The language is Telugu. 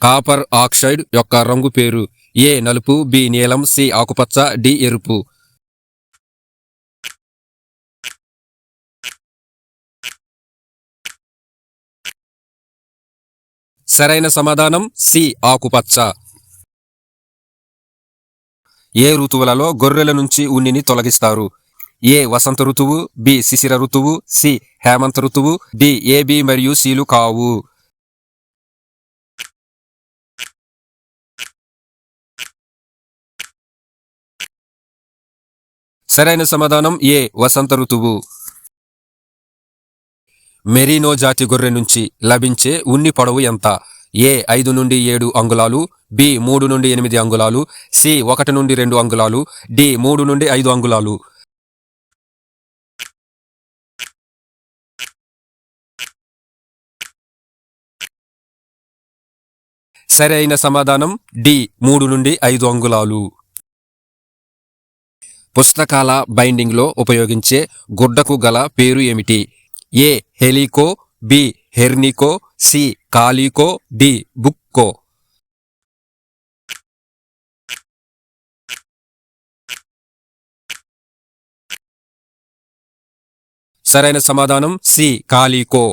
కాపర్ ఆక్సైడ్ యొక్క రంగు పేరు? ఏ నలుపు, బి నీలం, సి ఆకుపచ్చ, డి ఎరుపు. సరైన సమాధానం సి ఆకుపచ్చ. ఏ ఋతువులలో గొర్రెల నుంచి ఉన్నిని తొలగిస్తారు? ఏ వసంత ఋతువు, బి శిశిర ఋతువు, సి హేమంత ఋతువు, డి ఏ, బి మరియు సిలు కావు. సరైన సమాధానం ఏ వసంత ఋతువు. మెరీనో జాతి గొర్రె నుంచి లభించే ఉన్ని పొడవు ఎంత? ఏ 5 నుండి 7 అంగుళాలు, బి 3 నుండి 8 అంగుళాలు, సి 1 నుండి 2 అంగుళాలు, డి 3 నుండి 5 అంగుళాలు. సరైన సమాధానం డి 3 నుండి 5 అంగుళాలు. పుస్తకాల బైండింగ్లో ఉపయోగించే గుడ్డకు గల పేరు ఏమిటి? ఏ హెలికో, బి హెర్నికో, సి కాలికో, డి బుక్కో. సరైన సమాధానం సి కాలికో.